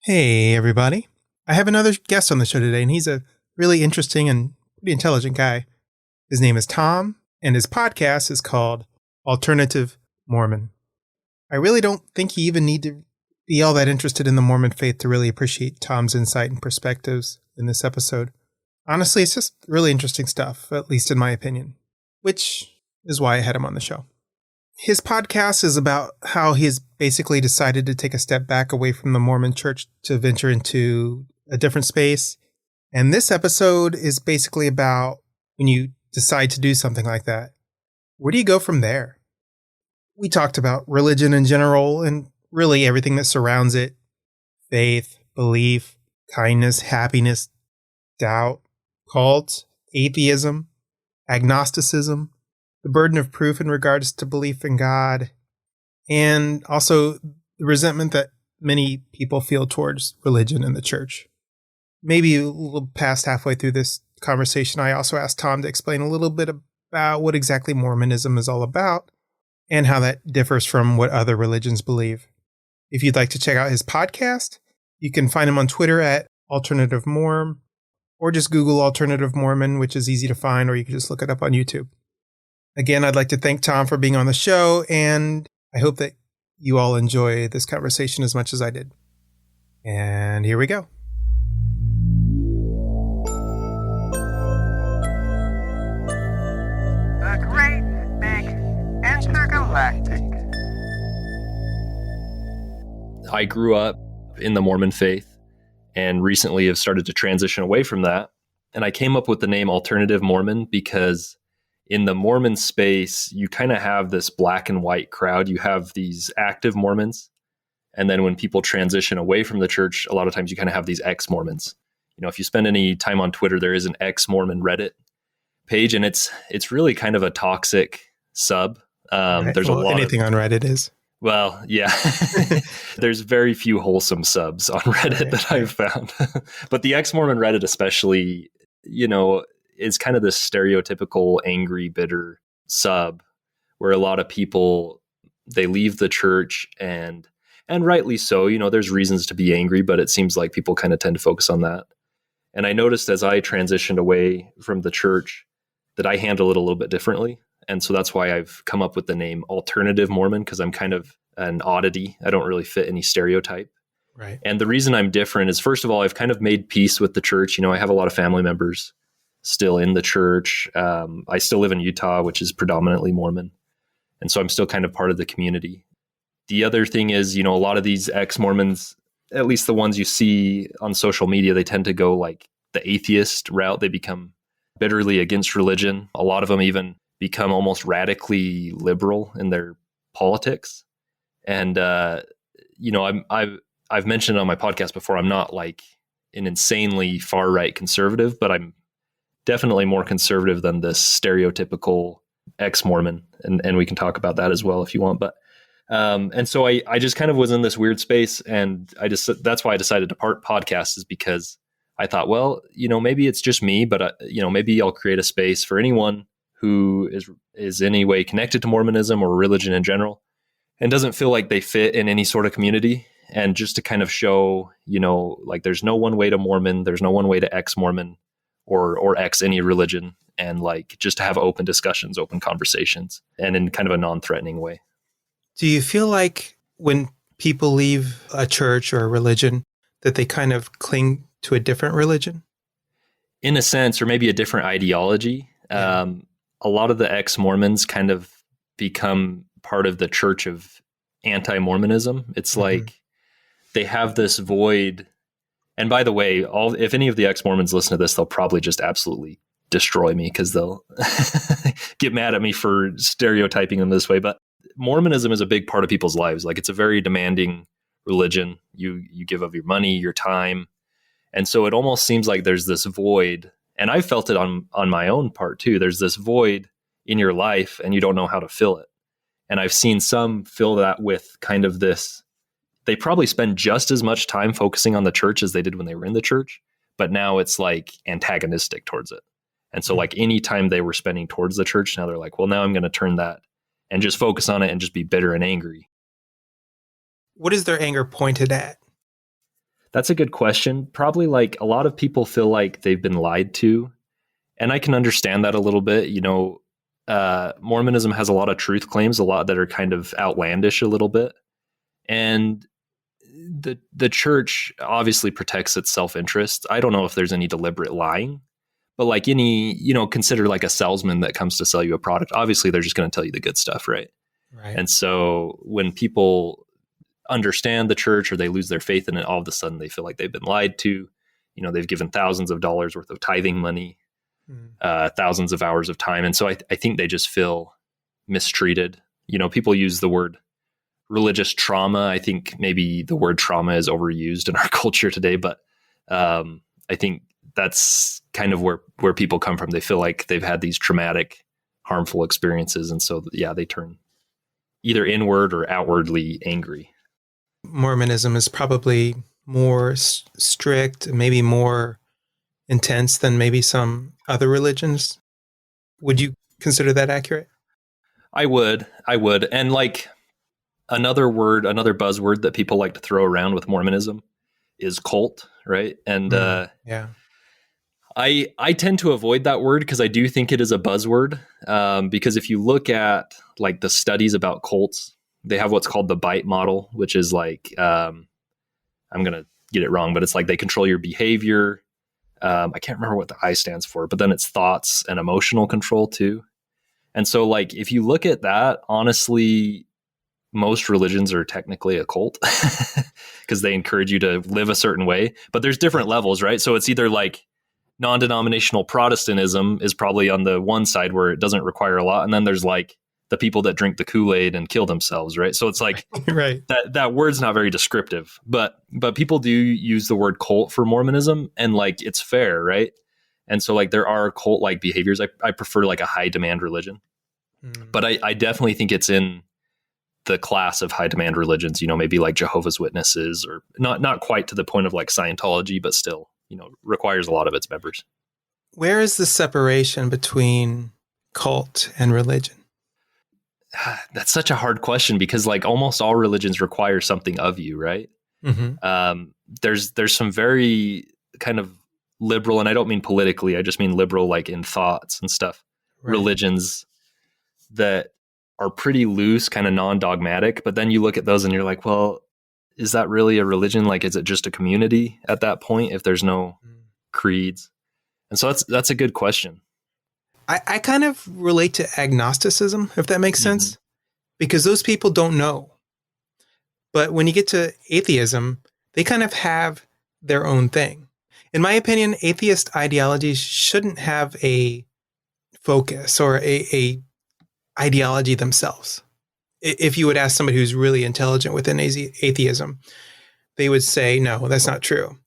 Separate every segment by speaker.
Speaker 1: Hey, everybody. I have another guest on the show today, and he's a really interesting and pretty intelligent guy. His name is Tom, and his podcast is called Alternative Mormon. I really don't think you even need to be all that interested in the Mormon faith to really appreciate Tom's insight and perspectives in this episode. Honestly, it's just really interesting stuff, at least in my opinion, which is why I had him on the show. His podcast is about how he has basically decided to take a step back away from the Mormon church to venture into a different space. And this episode is basically about when you decide to do something like that, where do you go from there? We talked about religion in general and really everything that surrounds it. Faith, belief, kindness, happiness, doubt, cults, atheism, agnosticism, the burden of proof in regards to belief in God, and also the resentment that many people feel towards religion and the church. Maybe a little past halfway through this conversation, I also asked Tom to explain a little bit about what exactly Mormonism is all about and how that differs from what other religions believe. If you'd like to check out his podcast, you can find him on Twitter at Alternative Mormon, or just Google Alternative Mormon, which is easy to find, or you can just look it up on YouTube. Again, I'd like to thank Tom for being on the show, and I hope that you all enjoy this conversation as much as I did. And here we go.
Speaker 2: The Great Big Intergalactic.
Speaker 3: I grew up in the Mormon faith and recently have started to transition away from that. And I came up with the name Alternative Mormon because in the Mormon space, you kind of have this black and white crowd. You have these active Mormons. And then when people transition away from the church, a lot of times you kind of have these ex-Mormons. You know, if you spend any time on Twitter, there is an ex-Mormon Reddit page, and it's really kind of a toxic sub.
Speaker 1: Right.
Speaker 3: There's a lot
Speaker 1: anything on Reddit is.
Speaker 3: Well, yeah, there's very few wholesome subs on Reddit that I've found. But the ex-Mormon Reddit especially, you know, is kind of this stereotypical angry, bitter sub where a lot of people, they leave the church and rightly so, you know, there's reasons to be angry, but it seems like people kind of tend to focus on that. And I noticed as I transitioned away from the church that I handle it a little bit differently. And so that's why I've come up with the name Alternative Mormon, because I'm kind of an oddity. I don't really fit any stereotype.
Speaker 1: Right.
Speaker 3: And the reason I'm different is, first of all, I've kind of made peace with the church. You know, I have a lot of family members still in the church. I still live in Utah, which is predominantly Mormon. And so I'm still kind of part of the community. The other thing is, you know, a lot of these ex-Mormons, at least the ones you see on social media, they tend to go like the atheist route. They become bitterly against religion. A lot of them even become almost radically liberal in their politics. And, you know, I've mentioned on my podcast before, I'm not like an insanely far right conservative, but I'm definitely more conservative than this stereotypical ex-Mormon. And we can talk about that as well if you want. But, and so I just kind of was in this weird space, and that's why I decided to part podcast, is because I thought, well, you know, maybe it's just me, but you know, maybe I'll create a space for anyone who is in any way connected to Mormonism or religion in general and doesn't feel like they fit in any sort of community. And just to kind of show, you know, like there's no one way to Mormon, there's no one way to ex-Mormon or ex any religion, and like just to have open discussions, open conversations, and in kind of a non-threatening way.
Speaker 1: Do you feel like when people leave a church or a religion that they kind of cling to a different religion?
Speaker 3: In a sense, or maybe a different ideology. Yeah. A lot of the ex-Mormons kind of become part of the church of anti-Mormonism. It's like they have this void. And by the way, if any of the ex-Mormons listen to this, they'll probably just absolutely destroy me because they'll get mad at me for stereotyping them this way. But Mormonism is a big part of people's lives. Like, it's a very demanding religion. You give of your money, your time. And so it almost seems like there's this void. And I felt it on my own part too. There's this void in your life and you don't know how to fill it. And I've seen some fill that with kind of this, they probably spend just as much time focusing on the church as they did when they were in the church, but now it's like antagonistic towards it. And so like any time they were spending towards the church, now they're like, well, now I'm going to turn that and just focus on it and just be bitter and angry.
Speaker 1: What is their anger pointed at?
Speaker 3: That's a good question. Probably like a lot of people feel like they've been lied to. And I can understand that a little bit. Mormonism has a lot of truth claims, a lot that are kind of outlandish a little bit. And the church obviously protects its self-interest. I don't know if there's any deliberate lying, but like any, consider like a salesman that comes to sell you a product. Obviously, they're just going to tell you the good stuff, right?
Speaker 1: Right.
Speaker 3: And so when people understand the church or they lose their faith in it, all of a sudden they feel like they've been lied to. They've given thousands of dollars worth of tithing money, thousands of hours of time. And so I think they just feel mistreated. People use the word religious trauma. I think maybe the word trauma is overused in our culture today, but I think that's kind of where people come from. They feel like they've had these traumatic, harmful experiences. And so, they turn either inward or outwardly angry.
Speaker 1: Mormonism is probably more strict, maybe more intense than maybe some other religions. Would you consider that accurate?
Speaker 3: I would. And like another buzzword that people like to throw around with Mormonism is cult, right? And
Speaker 1: yeah.
Speaker 3: I tend to avoid that word because I do think it is a buzzword. Because if you look at like the studies about cults, they have what's called the bite model, which is like, I'm going to get it wrong, but it's like they control your behavior. I can't remember what the I stands for, but then it's thoughts and emotional control too. And so like, if you look at that, honestly, most religions are technically a cult because they encourage you to live a certain way, but there's different levels, right? So it's either like non-denominational Protestantism is probably on the one side where it doesn't require a lot. And then there's like the people that drink the Kool-Aid and kill themselves, right? So it's like
Speaker 1: right.
Speaker 3: that word's not very descriptive, but people do use the word cult for Mormonism, and like it's fair, right? And so like there are cult-like behaviors. I prefer like a high demand religion, but I definitely think it's in the class of high demand religions, maybe like Jehovah's Witnesses, or not quite to the point of like Scientology, but still, requires a lot of its members.
Speaker 1: Where is the separation between cult and religion?
Speaker 3: That's such a hard question because like almost all religions require something of you, right? Mm-hmm. There's some very kind of liberal, and I don't mean politically, I just mean liberal, like in thoughts and stuff, right. Religions that are pretty loose, kind of non-dogmatic, but then you look at those and you're like, well, is that really a religion? Like, is it just a community at that point if there's no creeds? And so that's a good question.
Speaker 1: I kind of relate to agnosticism, if that makes sense, because those people don't know. But when you get to atheism, they kind of have their own thing. In my opinion, atheist ideologies shouldn't have a focus or a ideology themselves. If you would ask somebody who's really intelligent within atheism, they would say, no, that's not true.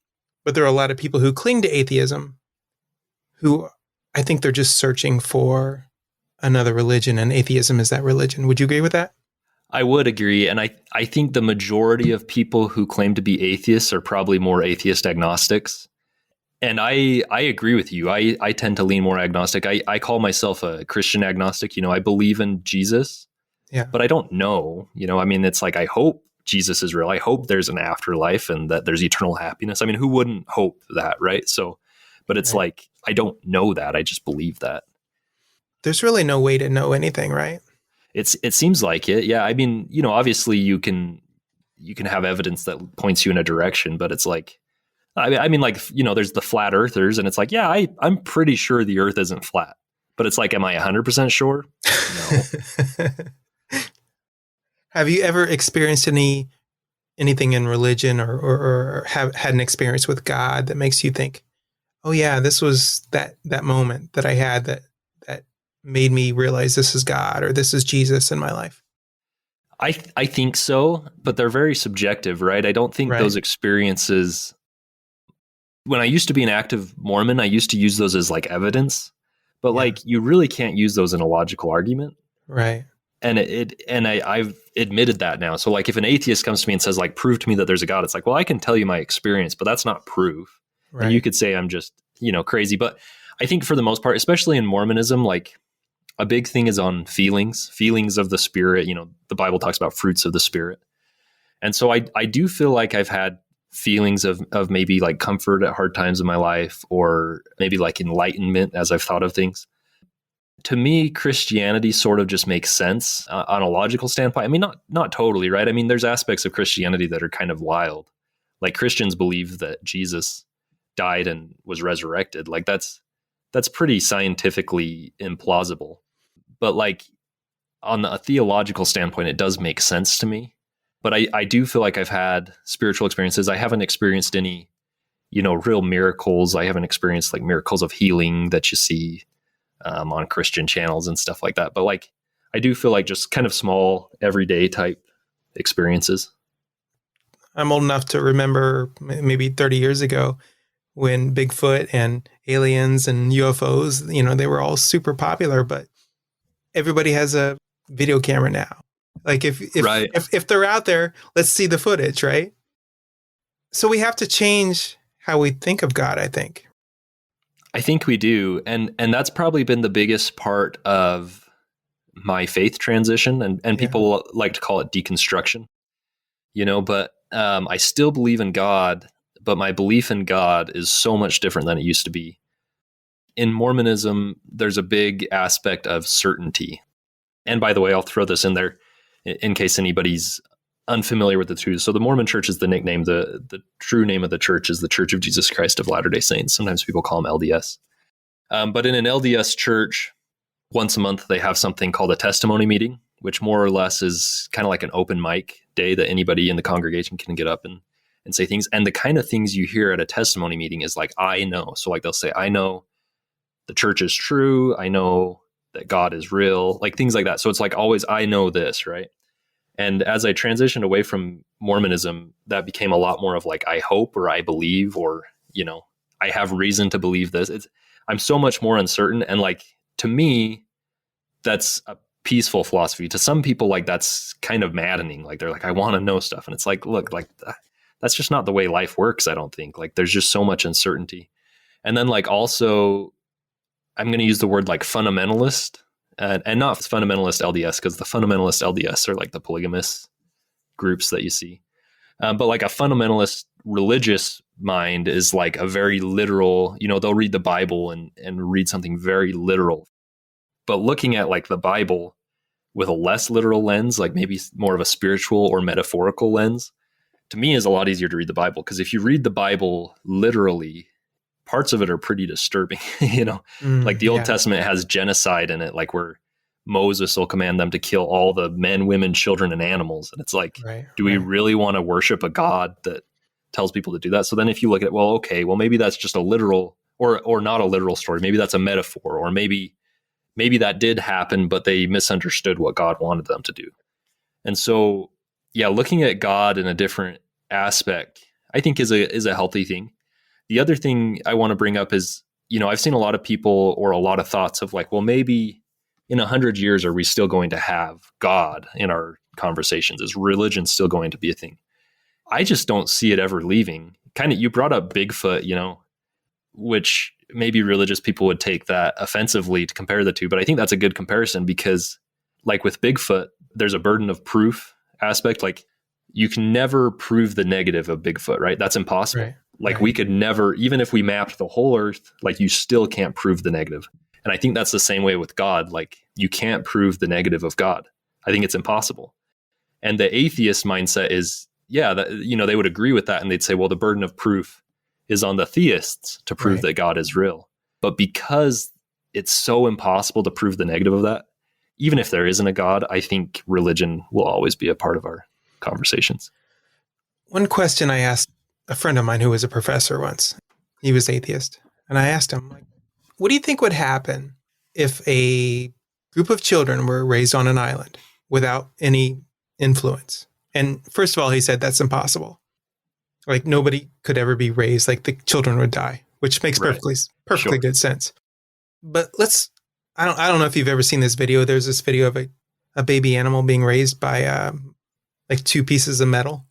Speaker 1: But there are a lot of people who cling to atheism who I think they're just searching for another religion, and atheism is that religion. Would you agree with that?
Speaker 3: I would agree. And I think the majority of people who claim to be atheists are probably more atheist agnostics. And I agree with you. I tend to lean more agnostic. I call myself a Christian agnostic. I believe in Jesus, but I don't know. It's like, I hope Jesus is real. I hope there's an afterlife and that there's eternal happiness. Who wouldn't hope that, right? So, but it's like, I don't know that. I just believe that.
Speaker 1: There's really no way to know anything, right?
Speaker 3: It seems like it. Yeah. Obviously you can have evidence that points you in a direction, but it's like, there's the flat earthers, and it's like, yeah, I'm pretty sure the earth isn't flat, but it's like, am I 100% sure? No.
Speaker 1: Have you ever experienced anything in religion or have had an experience with God that makes you think, oh yeah, this was that moment that I had that made me realize this is God or this is Jesus in my life?
Speaker 3: I think so, but they're very subjective, right? I don't think those experiences, when I used to be an active Mormon, I used to use those as like evidence, but like you really can't use those in a logical argument.
Speaker 1: Right.
Speaker 3: And I've admitted that now. So like if an atheist comes to me and says like, prove to me that there's a God, it's like, well, I can tell you my experience, but that's not proof. Right. And you could say I'm just, crazy. But I think for the most part, especially in Mormonism, like a big thing is on feelings of the spirit. The Bible talks about fruits of the spirit. And so I do feel like I've had feelings of maybe like comfort at hard times in my life, or maybe like enlightenment as I've thought of things. To me, Christianity sort of just makes sense on a logical standpoint. I mean, not totally, right? I mean, there's aspects of Christianity that are kind of wild. Like Christians believe that Jesus died and was resurrected. Like that's pretty scientifically implausible. But like on a theological standpoint, it does make sense to me. But I do feel like I've had spiritual experiences. I haven't experienced any, real miracles. I haven't experienced like miracles of healing that you see on Christian channels and stuff like that. But like, I do feel like just kind of small, everyday type experiences.
Speaker 1: I'm old enough to remember maybe 30 years ago when Bigfoot and aliens and UFOs, they were all super popular, but everybody has a video camera now. Like if they're out there, let's see the footage, right? So we have to change how we think of God, I think.
Speaker 3: I think we do. And that's probably been the biggest part of my faith transition. And people like to call it deconstruction, but I still believe in God, but my belief in God is so much different than it used to be. In Mormonism, there's a big aspect of certainty. And by the way, I'll throw this in there in case anybody's unfamiliar with the two. So the Mormon Church is the nickname. The true name of the church is the Church of Jesus Christ of Latter-day Saints. Sometimes people call them LDS. But in an LDS church, once a month, they have something called a testimony meeting, which more or less is kind of like an open mic day that anybody in the congregation can get up and say things. And the kind of things you hear at a testimony meeting is like, I know. So like they'll say, I know the church is true. I know that God is real, like things like that. So it's like always, I know this, right? And as I transitioned away from Mormonism, that became a lot more of like, I hope, or I believe, or, I have reason to believe this. I'm so much more uncertain. And like, to me, that's a peaceful philosophy. To some people, like that's kind of maddening. Like they're like, I want to know stuff. And it's like, look, like that's just not the way life works. I don't think. Like there's just so much uncertainty. And then like also, I'm going to use the word like fundamentalist. And not fundamentalist LDS, because the fundamentalist LDS are like the polygamous groups that you see. But like a fundamentalist religious mind is like a very literal, they'll read the Bible and read something very literal. But looking at like the Bible with a less literal lens, like maybe more of a spiritual or metaphorical lens, to me is a lot easier to read the Bible. Because if you read the Bible literally, parts of it are pretty disturbing, like the Old Testament has genocide in it, like where Moses will command them to kill all the men, women, children, and animals. And it's like, do we really want to worship a God that tells people to do that? So then if you look at, maybe that's just a literal or not a literal story. Maybe that's a metaphor, or maybe that did happen, but they misunderstood what God wanted them to do. And so, looking at God in a different aspect, I think is a healthy thing. The other thing I want to bring up is, I've seen a lot of people or a lot of thoughts of like, well, maybe in 100 years, are we still going to have God in our conversations? Is religion still going to be a thing? I just don't see it ever leaving. Kind of, you brought up Bigfoot, which maybe religious people would take that offensively to compare the two. But I think that's a good comparison because like with Bigfoot, there's a burden of proof aspect. Like you can never prove the negative of Bigfoot, right? That's impossible. Right. Like we could never, even if we mapped the whole earth, like you still can't prove the negative. And I think that's the same way with God. Like you can't prove the negative of God. I think it's impossible. And the atheist mindset is, they would agree with that. And they'd say, well, the burden of proof is on the theists to prove that God is real. But because it's so impossible to prove the negative of that, even if there isn't a God, I think religion will always be a part of our conversations.
Speaker 1: One question I asked a friend of mine who was a professor once, he was atheist. And I asked him, like, what do you think would happen if a group of children were raised on an island without any influence? And first of all, he said, that's impossible. Like nobody could ever be raised, like the children would die, which makes perfectly good sense. But I don't know if you've ever seen this video. There's this video of a baby animal being raised by like two pieces of metal.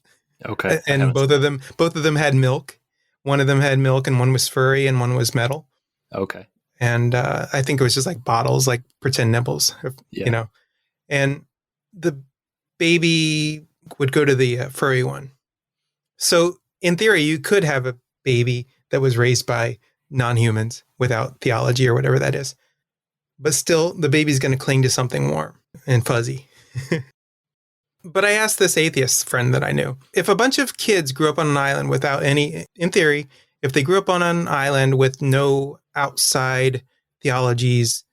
Speaker 3: Okay.
Speaker 1: And both of them had milk. One of them had milk and one was furry and one was metal.
Speaker 3: Okay.
Speaker 1: And I think it was just like bottles, like pretend nibbles, and the baby would go to the furry one. So in theory, you could have a baby that was raised by non-humans without theology or whatever that is. But still, the baby's going to cling to something warm and fuzzy. But I asked this atheist friend that I knew, if a bunch of kids grew up on an island without any, in theory, if they grew up on an island with no outside theologies,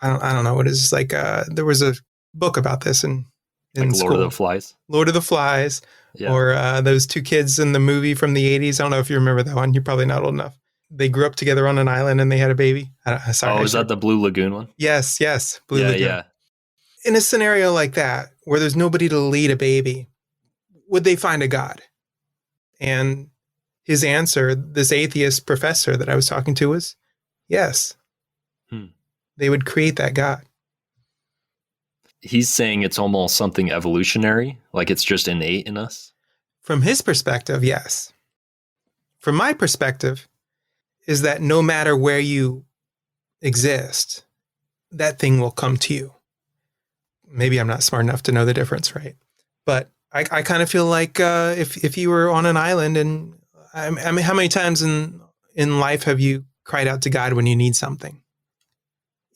Speaker 1: I don't know what it is, like there was a book about this in
Speaker 3: like
Speaker 1: school.
Speaker 3: Lord of the Flies.
Speaker 1: Lord of the Flies,
Speaker 3: Yeah.
Speaker 1: or those two kids in the movie from the 80s. I don't know if you remember that one. You're probably not old enough. They grew up together on an island and they had a baby. Sorry.
Speaker 3: Is that the Blue Lagoon one?
Speaker 1: Yes. Blue Lagoon.
Speaker 3: Yeah.
Speaker 1: In a scenario like that, where there's nobody to lead a baby, would they find a God? And his answer, this atheist professor that I was talking to, was yes. They would create that God.
Speaker 3: He's saying it's almost something evolutionary, like it's just innate in us.
Speaker 1: From his perspective, yes. From my perspective, is that no matter where you exist, that thing will come to you. Maybe I'm not smart enough to know the difference, right? But I kind of feel like if you were on an island, and I mean, how many times in life have you cried out to God when you need something?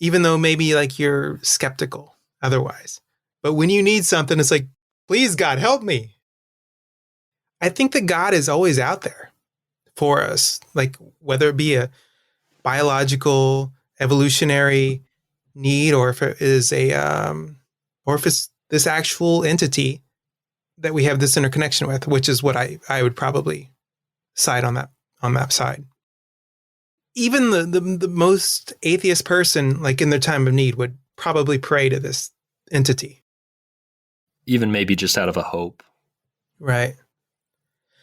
Speaker 1: Even though maybe like you're skeptical otherwise. But when you need something, it's like, please, God, help me. I think that God is always out there for us, like whether it be a biological, evolutionary need, or if it is or if it's this actual entity that we have this interconnection with, which is what I would probably side on that side. Even the most atheist person, like in their time of need, would probably pray to this entity.
Speaker 3: Even maybe just out of a hope.
Speaker 1: Right.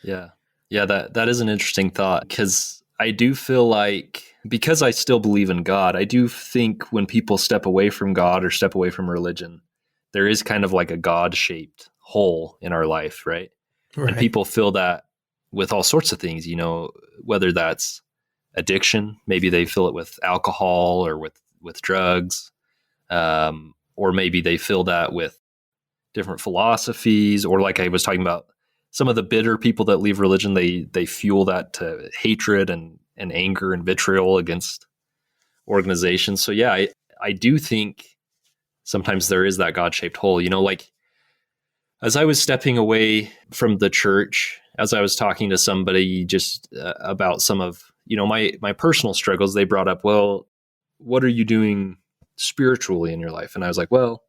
Speaker 3: Yeah. Yeah, that is an interesting thought, because I do feel like, because I still believe in God, I do think when people step away from God or step away from religion, there is kind of like a God-shaped hole in our life, right? And people fill that with all sorts of things, whether that's addiction, maybe they fill it with alcohol or with drugs, or maybe they fill that with different philosophies, or like I was talking about, some of the bitter people that leave religion, they fuel that to hatred and anger and vitriol against organizations. So yeah, I do think sometimes there is that God-shaped hole, like as I was stepping away from the church, as I was talking to somebody just about some of, my personal struggles, they brought up, well, what are you doing spiritually in your life? And I was like, well,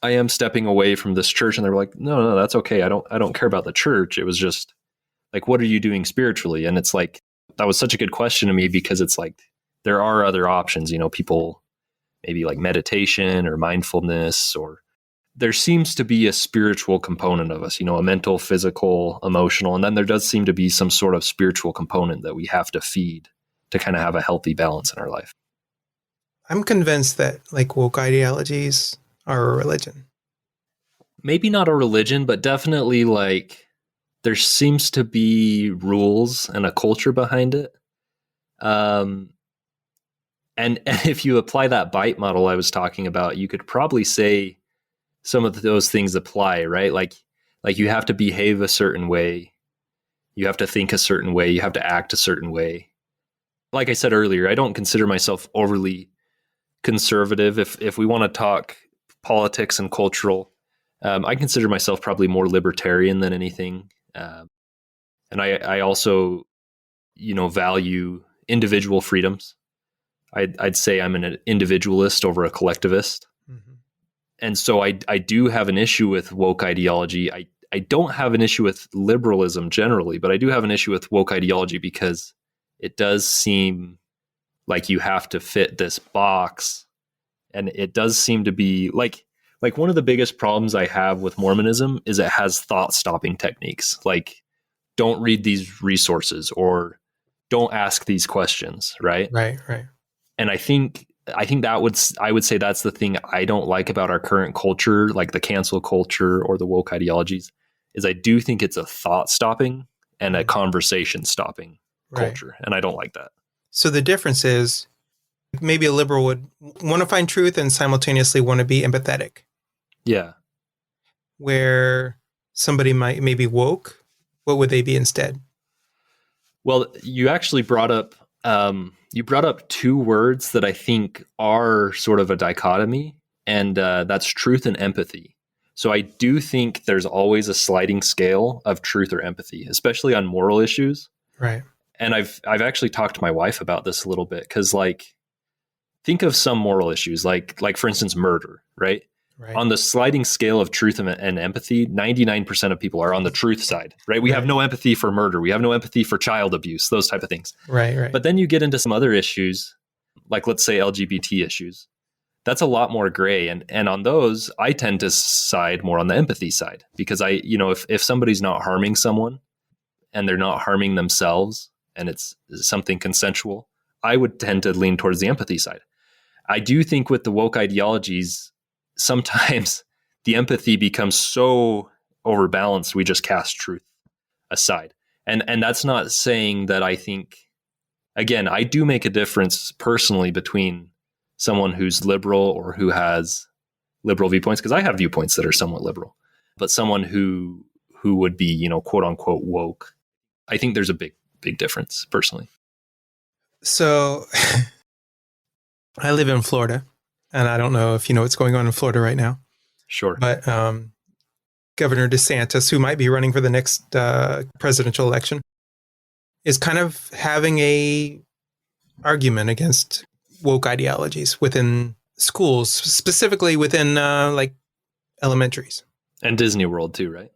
Speaker 3: I am stepping away from this church. And they were like, no, that's okay. I don't care about the church. It was just like, what are you doing spiritually? And it's like, that was such a good question to me, because it's like, there are other options, people maybe like meditation or mindfulness, or there seems to be a spiritual component of us, a mental, physical, emotional. And then there does seem to be some sort of spiritual component that we have to feed to kind of have a healthy balance in our life.
Speaker 1: I'm convinced that like woke ideologies are a religion.
Speaker 3: Maybe not a religion, but definitely like there seems to be rules and a culture behind it. And if you apply that bite model I was talking about, you could probably say some of those things apply, right? Like you have to behave a certain way. You have to think a certain way. You have to act a certain way. Like I said earlier, I don't consider myself overly conservative. If we want to talk politics and cultural, I consider myself probably more libertarian than anything. And I also, value individual freedoms. I'd say I'm an individualist over a collectivist. Mm-hmm. And so I do have an issue with woke ideology. I don't have an issue with liberalism generally, but I do have an issue with woke ideology because it does seem like you have to fit this box. And it does seem to be like one of the biggest problems I have with Mormonism is it has thought stopping techniques. Like, don't read these resources or don't ask these questions. Right. And I think that I would say that's the thing I don't like about our current culture, like the cancel culture or the woke ideologies, is I do think it's a thought stopping and a conversation stopping culture. And I don't like that.
Speaker 1: So the difference is maybe a liberal would want to find truth and simultaneously want to be empathetic.
Speaker 3: Yeah.
Speaker 1: Where somebody might maybe woke, what would they be instead?
Speaker 3: Well, you actually brought up two words that I think are sort of a dichotomy, and that's truth and empathy. So I do think there's always a sliding scale of truth or empathy, especially on moral issues.
Speaker 1: Right.
Speaker 3: And I've actually talked to my wife about this a little bit, because like, think of some moral issues, like for instance, murder, right?
Speaker 1: Right.
Speaker 3: On the sliding scale of truth and empathy, 99% of people are on the truth side, right? We have no empathy for murder. We have no empathy for child abuse, those type of things.
Speaker 1: Right.
Speaker 3: But then you get into some other issues, like let's say LGBT issues. That's a lot more gray. And on those, I tend to side more on the empathy side, because if somebody's not harming someone and they're not harming themselves and it's something consensual, I would tend to lean towards the empathy side. I do think with the woke ideologies, sometimes the empathy becomes so overbalanced, we just cast truth aside. And that's not saying that I think, again, I do make a difference personally between someone who's liberal or who has liberal viewpoints, because I have viewpoints that are somewhat liberal, but someone who would be, quote unquote woke. I think there's a big difference personally.
Speaker 1: So I live in Florida, and I don't know if you know what's going on in Florida right now.
Speaker 3: Sure.
Speaker 1: But Governor DeSantis, who might be running for the next presidential election, is kind of having a argument against woke ideologies within schools, specifically within like elementaries.
Speaker 3: And Disney World too, right?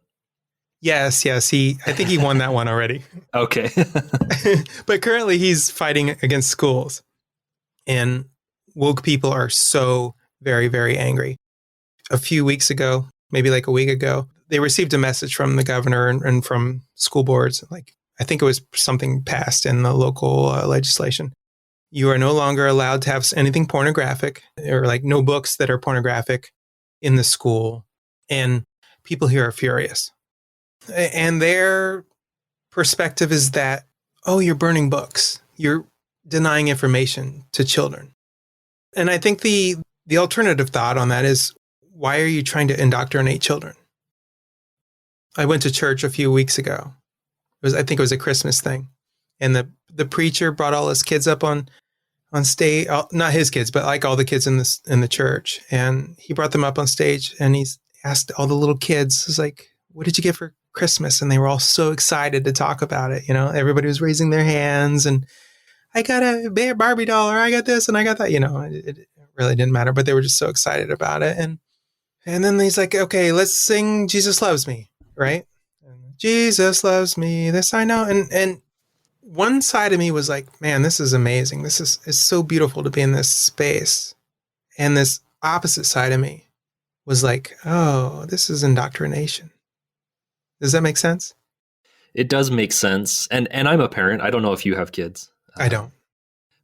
Speaker 1: Yes. I think he won that one already.
Speaker 3: Okay.
Speaker 1: But currently he's fighting against schools. And woke people are so very, very angry. A few weeks ago, maybe like a week ago, they received a message from the governor and from school boards. Like, I think it was something passed in the local legislation. You are no longer allowed to have anything pornographic, or like no books that are pornographic in the school. And people here are furious. And their perspective is that, oh, you're burning books. You're denying information to children. And I think the alternative thought on that is, why are you trying to indoctrinate children? I went to church a few weeks ago. I think it was a Christmas thing. And the preacher brought all his kids up on stage, not his kids, but like all the kids in the church. And he brought them up on stage, and he's asked all the little kids, he's like, what did you get for Christmas? And they were all so excited to talk about it. Everybody was raising their hands, and I got a Barbie doll, or I got this and I got that. It really didn't matter, but they were just so excited about it. And then he's like, okay, let's sing Jesus Loves Me, right? Jesus loves me, this I know. And one side of me was like, man, this is amazing. This is so beautiful to be in this space. And this opposite side of me was like, oh, this is indoctrination. Does that make sense?
Speaker 3: It does make sense. And I'm a parent. I don't know if you have kids.
Speaker 1: I don't.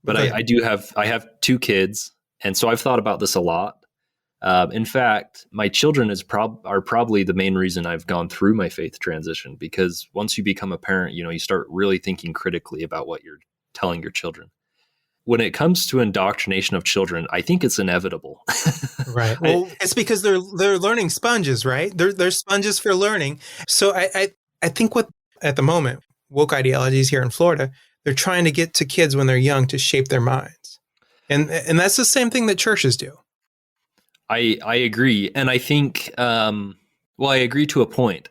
Speaker 3: But I have two kids. And so I've thought about this a lot. In fact, my children are probably the main reason I've gone through my faith transition, because once you become a parent, you start really thinking critically about what you're telling your children. When it comes to indoctrination of children, I think it's inevitable.
Speaker 1: Right. Well, it's because they're learning sponges, right? They're sponges for learning. So I think what at the moment, woke ideologies here in Florida, they're trying to get to kids when they're young to shape their minds. And that's the same thing that churches do.
Speaker 3: I agree. And I think, I agree to a point.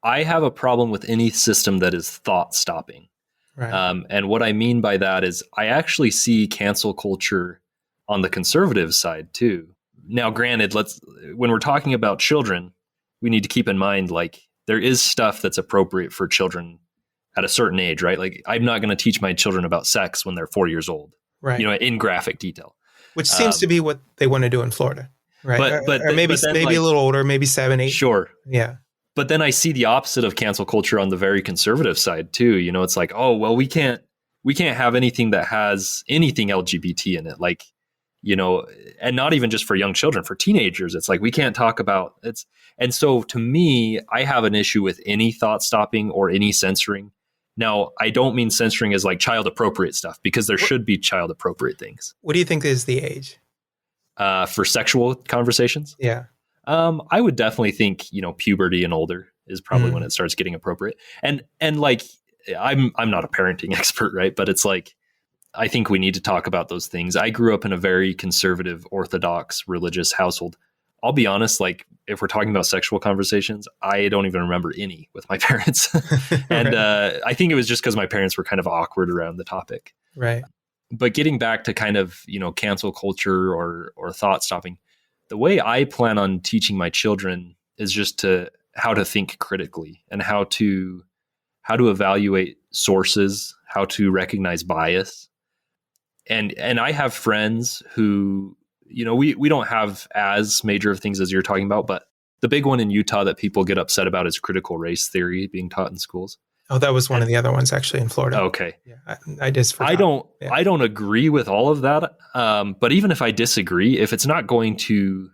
Speaker 3: I have a problem with any system that is thought stopping.
Speaker 1: Right.
Speaker 3: And what I mean by that is I actually see cancel culture on the conservative side too. Now, granted, when we're talking about children, we need to keep in mind, like, there is stuff that's appropriate for children at a certain age, right? Like, I'm not going to teach my children about sex when they're 4 years old,
Speaker 1: right?
Speaker 3: In graphic detail.
Speaker 1: Which seems to be what they want to do in Florida, right? But maybe a little older, maybe 7, 8.
Speaker 3: Sure.
Speaker 1: Yeah.
Speaker 3: But then I see the opposite of cancel culture on the very conservative side too. It's like, oh, well, we can't have anything that has anything LGBT in it. Like, and not even just for young children, for teenagers, it's like, we can't talk about it. And so to me, I have an issue with any thought stopping or any censoring. Now, I don't mean censoring as like child appropriate stuff, because there should be child appropriate things.
Speaker 1: What do you think is the age?
Speaker 3: For sexual conversations?
Speaker 1: Yeah.
Speaker 3: I would definitely think, puberty and older is probably when it starts getting appropriate. And like, I'm not a parenting expert, right? But it's like, I think we need to talk about those things. I grew up in a very conservative, orthodox, religious household. I'll be honest, like if we're talking about sexual conversations, I don't even remember any with my parents. And I think it was just because my parents were kind of awkward around the topic.
Speaker 1: Right.
Speaker 3: But getting back to kind of, cancel culture or thought stopping, the way I plan on teaching my children is just how to think critically and how to evaluate sources, how to recognize bias. And I have friends who, we don't have as major of things as you're talking about, but the big one in Utah that people get upset about is critical race theory being taught in schools.
Speaker 1: Oh, that was one of the other ones actually in Florida.
Speaker 3: Okay.
Speaker 1: Yeah, I just forgot.
Speaker 3: I don't agree with all of that. But even if I disagree, if it's not going to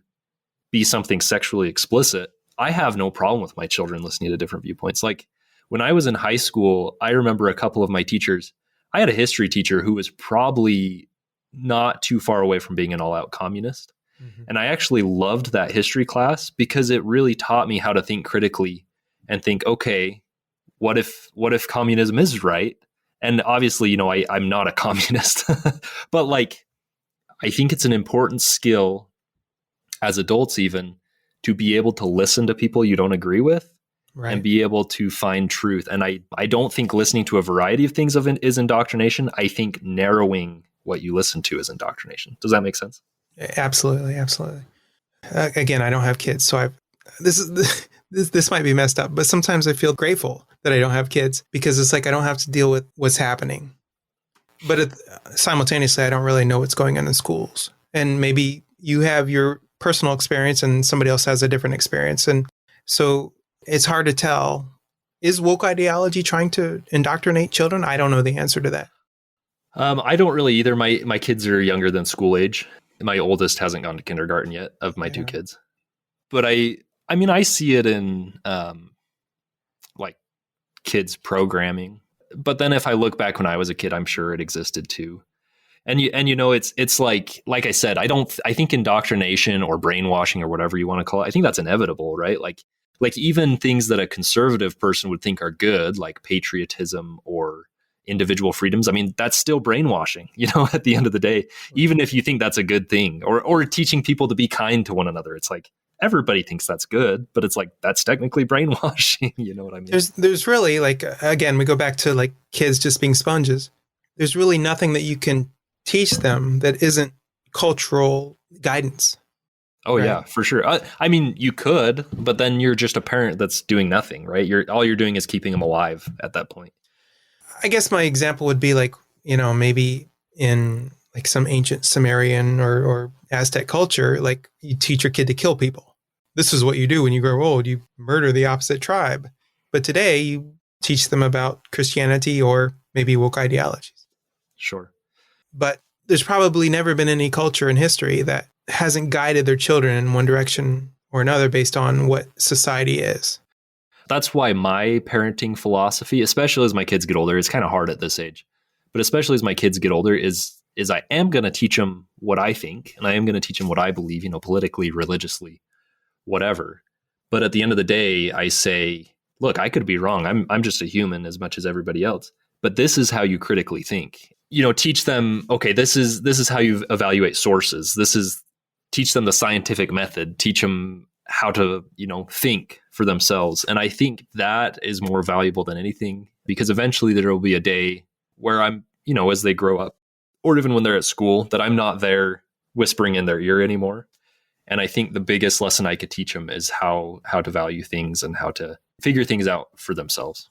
Speaker 3: be something sexually explicit, I have no problem with my children listening to different viewpoints. Like when I was in high school, I remember a couple of my teachers. I had a history teacher who was probably not too far away from being an all-out communist. Mm-hmm. And I actually loved that history class because it really taught me how to think critically and think, okay, what if communism is right? And obviously, I'm not a communist, but like, I think it's an important skill as adults even to be able to listen to people you don't agree with. Right. And be able to find truth. And I don't think listening to a variety of things is indoctrination. I think narrowing what you listen to is indoctrination. Does that make sense?
Speaker 1: Absolutely. Absolutely. Again, I don't have kids, so this might be messed up, but sometimes I feel grateful that I don't have kids because it's like I don't have to deal with what's happening. But simultaneously, I don't really know what's going on in schools. And maybe you have your personal experience and somebody else has a different experience. And so it's hard to tell. Is woke ideology trying to indoctrinate children? I don't know the answer to that.
Speaker 3: I don't really either. My kids are younger than school age. My oldest hasn't gone to kindergarten yet of my two kids. But I see it in like kids programming. But then if I look back when I was a kid, I'm sure it existed too. And it's like I said, I think indoctrination or brainwashing or whatever you want to call it, I think that's inevitable, right? Like even things that a conservative person would think are good, like patriotism or individual freedoms. I mean, that's still brainwashing, at the end of the day, even if you think that's a good thing or teaching people to be kind to one another. It's like everybody thinks that's good, but it's like, that's technically brainwashing. You know what I mean?
Speaker 1: There's really like, again, we go back to like kids just being sponges. There's really nothing that you can teach them that isn't cultural guidance.
Speaker 3: Oh, right? Yeah, for sure. I mean, you could, but then you're just a parent that's doing nothing, right? All you're doing is keeping them alive at that point.
Speaker 1: I guess my example would be like, maybe in like some ancient Sumerian or Aztec culture, like you teach your kid to kill people. This is what you do when you grow old. You murder the opposite tribe. But today you teach them about Christianity or maybe woke ideologies.
Speaker 3: Sure.
Speaker 1: But there's probably never been any culture in history that hasn't guided their children in one direction or another based on what society is.
Speaker 3: That's why my parenting philosophy, especially as my kids get older, it's kind of hard at this age, but especially as my kids get older, is I am going to teach them what I think, and I am going to teach them what I believe, politically, religiously, whatever. But at the end of the day, I say, look, I could be wrong. I'm just a human as much as everybody else. But this is how you critically think. Teach them, okay, this is how you evaluate sources. Teach them the scientific method, teach them how to, think for themselves. And I think that is more valuable than anything, because eventually there will be a day where I'm, as they grow up, or even when they're at school, that I'm not there whispering in their ear anymore. And I think the biggest lesson I could teach them is how to value things and how to figure things out for themselves.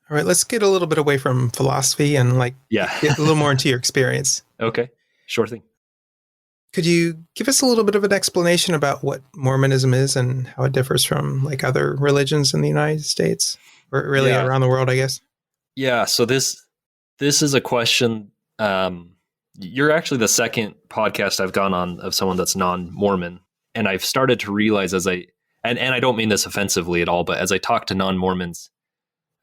Speaker 1: All right, let's get a little bit away from philosophy and get a little more into your experience.
Speaker 3: Okay, sure thing.
Speaker 1: Could you give us a little bit of an explanation about what Mormonism is and how it differs from like other religions in the United States or really around the world, I guess? Yeah.
Speaker 3: So this is a question. You're actually the second podcast I've gone on of someone that's non-Mormon. And I've started to realize and I don't mean this offensively at all, but as I talk to non-Mormons,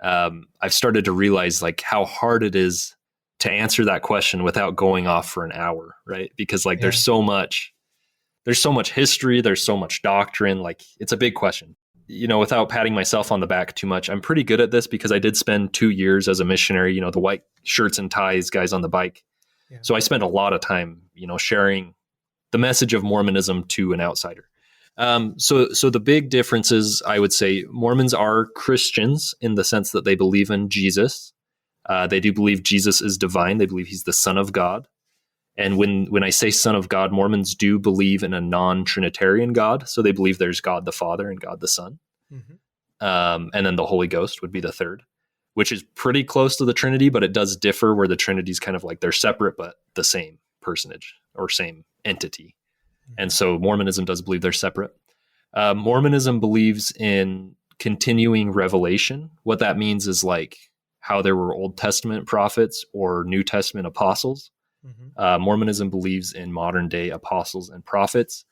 Speaker 3: I've started to realize like how hard it is to answer that question without going off for an hour, right? Because there's so much history, there's so much doctrine, like it's a big question. without patting myself on the back too much, I'm pretty good at this because I did spend 2 years as a missionary, the white shirts and ties guys on the bike.
Speaker 1: Yeah.
Speaker 3: So I spent a lot of time, sharing the message of Mormonism to an outsider. So the big differences, I would say, Mormons are Christians in the sense that they believe in Jesus. They do believe Jesus is divine. They believe he's the Son of God. And when I say Son of God, Mormons do believe in a non-Trinitarian God. So they believe there's God the Father and God the Son. Mm-hmm. And then the Holy Ghost would be the third, which is pretty close to the Trinity, but it does differ where the Trinity is kind of like they're separate, but the same personage or same entity. And so Mormonism does believe they're separate. Mormonism believes in continuing revelation. What that means is like how there were Old Testament prophets or New Testament apostles. Mm-hmm. Mormonism believes in modern day apostles and prophets,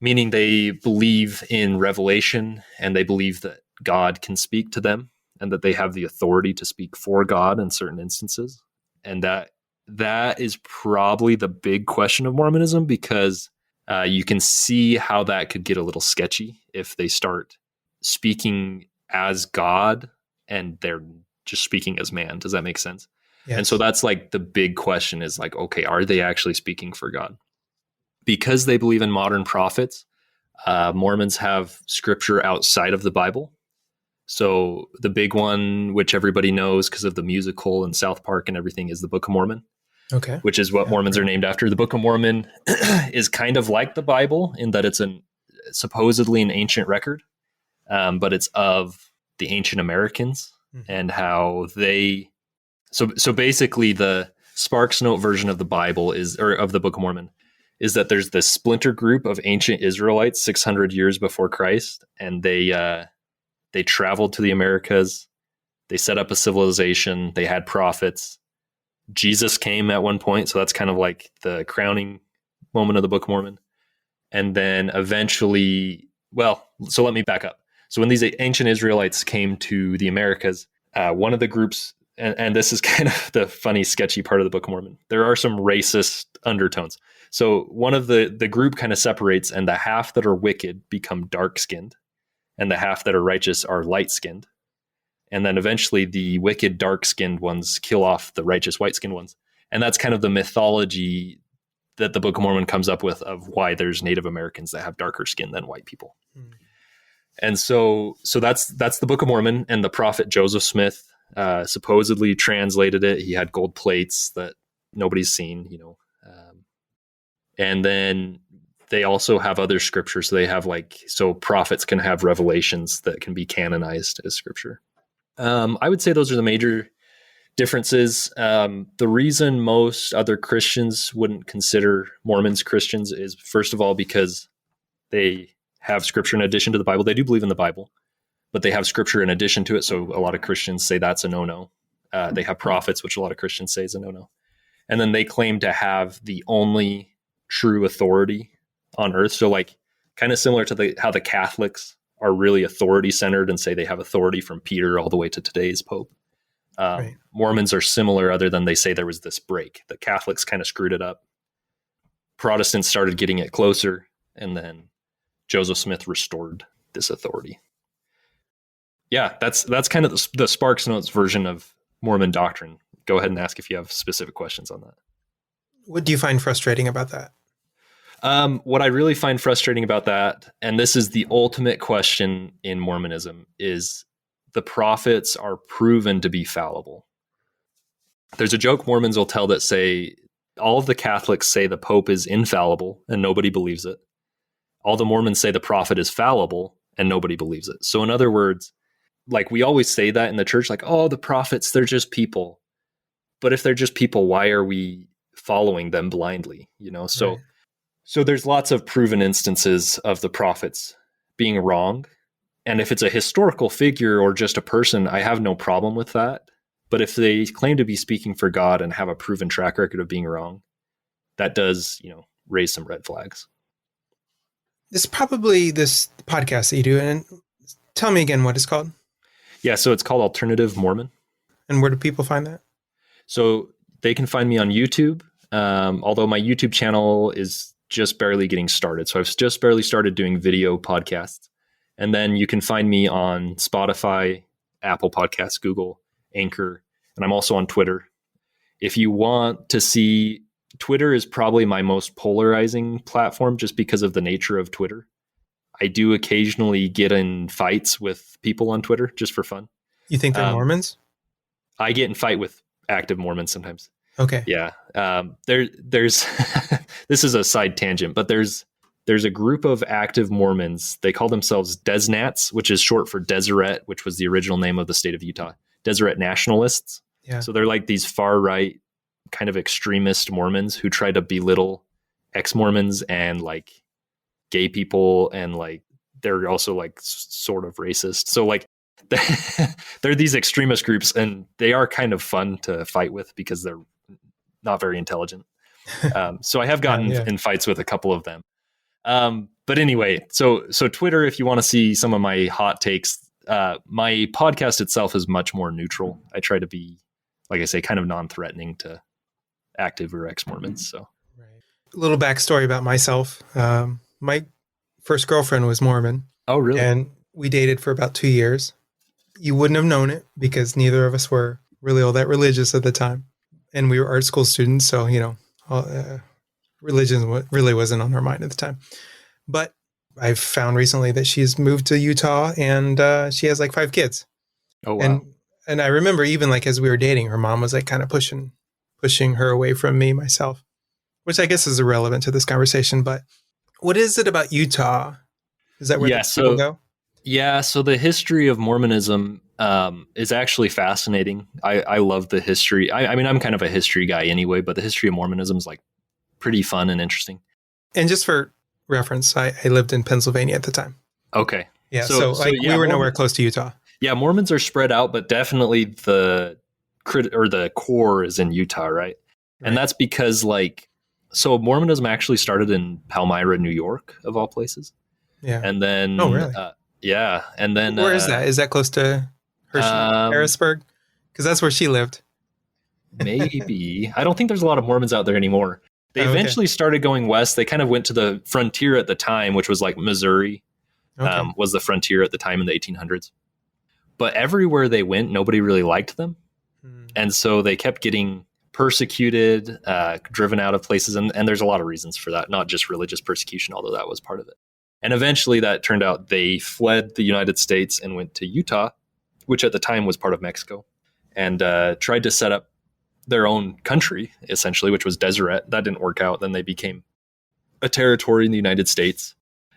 Speaker 3: meaning they believe in revelation and they believe that God can speak to them and that they have the authority to speak for God in certain instances. And that is probably the big question of Mormonism, because you can see how that could get a little sketchy if they start speaking as God and they're just speaking as man. Does that make sense? Yes. And so that's like the big question is like, okay, are they actually speaking for God? Because they believe in modern prophets, Mormons have scripture outside of the Bible. So the big one, which everybody knows because of the musical and South Park and everything, is the Book of Mormon. Okay. Which is what Mormons are named after. The Book of Mormon is kind of like the Bible in that it's supposedly an ancient record, but it's of the ancient Americans and how they. So basically, the Sparks Note version of the Bible of the Book of Mormon is that there's this splinter group of ancient Israelites 600 years before Christ, and they traveled to the Americas. They set up a civilization. They had prophets. Jesus came at one point, so that's kind of like the crowning moment of the Book of Mormon. And then eventually, so let me back up. So when these ancient Israelites came to the Americas, one of the groups, and this is kind of the funny, sketchy part of the Book of Mormon, there are some racist undertones. So one of the group kind of separates, and the half that are wicked become dark-skinned, and the half that are righteous are light-skinned. And then eventually the wicked dark-skinned ones kill off the righteous white-skinned ones. And that's kind of the mythology that the Book of Mormon comes up with of why there's Native Americans that have darker skin than white people. Mm. And so that's the Book of Mormon, and the prophet Joseph Smith supposedly translated it. He had gold plates that nobody's seen, and then they also have other scriptures. So they have so prophets can have revelations that can be canonized as scripture. I would say those are the major differences. The reason most other Christians wouldn't consider Mormons Christians is, first of all, because they have scripture in addition to the Bible. They do believe in the Bible, but they have scripture in addition to it. So a lot of Christians say that's a no-no. They have prophets, which a lot of Christians say is a no-no. And then they claim to have the only true authority on earth. So kind of similar to how the Catholics are really authority centered and say they have authority from Peter all the way to today's Pope. Right. Mormons are similar, other than they say there was this break. The Catholics kind of screwed it up. Protestants started getting it closer, and then Joseph Smith restored this authority. Yeah, that's kind of the Sparks Notes version of Mormon doctrine. Go ahead and ask if you have specific questions on that.
Speaker 1: What do you find frustrating about that?
Speaker 3: What I really find frustrating about that, and this is the ultimate question in Mormonism, is the prophets are proven to be fallible. There's a joke Mormons will tell that say, all of the Catholics say the Pope is infallible and nobody believes it. All the Mormons say the prophet is fallible and nobody believes it. So in other words, we always say that in the church, the prophets, they're just people. But if they're just people, why are we following them blindly? So, right. So there's lots of proven instances of the prophets being wrong. And if it's a historical figure or just a person, I have no problem with that. But if they claim to be speaking for God and have a proven track record of being wrong, that does, raise some red flags.
Speaker 1: This is probably this podcast that you do. And tell me again what it's called.
Speaker 3: Yeah, so it's called Alternative Mormon.
Speaker 1: And where do people find that?
Speaker 3: So they can find me on YouTube, although my YouTube channel is just barely getting started. So I've just barely started doing video podcasts. And then you can find me on Spotify, Apple Podcasts, Google, Anchor, and I'm also on Twitter. If you want to see, Twitter is probably my most polarizing platform just because of the nature of Twitter. I do occasionally get in fights with people on Twitter just for fun.
Speaker 1: You think they're Mormons?
Speaker 3: I get in fight with active Mormons sometimes.
Speaker 1: Okay.
Speaker 3: Yeah. There's this is a side tangent, but there's a group of active Mormons. They call themselves Desnats, which is short for Deseret, which was the original name of the state of Utah. Deseret nationalists.
Speaker 1: Yeah.
Speaker 3: So they're like these far right kind of extremist Mormons who try to belittle ex-Mormons and like gay people, and like they're also like sort of racist. So like they're these extremist groups, and they are kind of fun to fight with because they're not very intelligent. So I have gotten in fights with a couple of them. But anyway, so Twitter, if you want to see some of my hot takes, my podcast itself is much more neutral. I try to be, like I say, kind of non-threatening to active or ex-Mormons. So,
Speaker 1: a little backstory about myself. My first girlfriend was Mormon.
Speaker 3: Oh, really?
Speaker 1: And we dated for about 2 years. You wouldn't have known it because neither of us were really all that religious at the time. And we were art school students, so, religion really wasn't on our mind at the time. But I've found recently that she's moved to Utah, and she has like 5 kids.
Speaker 3: Oh, wow.
Speaker 1: And I remember even like as we were dating, her mom was like kind of pushing her away from me, myself, which I guess is irrelevant to this conversation. But what is it about Utah? Is that where people go?
Speaker 3: Yeah, so the history of Mormonism is actually fascinating. I love the history. I mean, I'm kind of a history guy anyway, but the history of Mormonism is like pretty fun and interesting.
Speaker 1: And just for reference, I lived in Pennsylvania at the time.
Speaker 3: Okay.
Speaker 1: Yeah, so we were nowhere close to Utah.
Speaker 3: Yeah, Mormons are spread out, but definitely the core is in Utah, right? And that's because so Mormonism actually started in Palmyra, New York, of all places.
Speaker 1: Yeah.
Speaker 3: And then,
Speaker 1: oh, really?
Speaker 3: Yeah. And then,
Speaker 1: where is that? Is that close to Harrisburg? Because that's where she lived.
Speaker 3: Maybe. I don't think there's a lot of Mormons out there anymore. They eventually started going west. They kind of went to the frontier at the time, which was like Missouri, was the frontier at the time in the 1800s. But everywhere they went, nobody really liked them. And so they kept getting persecuted, driven out of places. And there's a lot of reasons for that, not just religious persecution, although that was part of it. And eventually that turned out they fled the United States and went to Utah, which at the time was part of Mexico, and tried to set up their own country, essentially, which was Deseret. That didn't work out. Then they became a territory in the United States,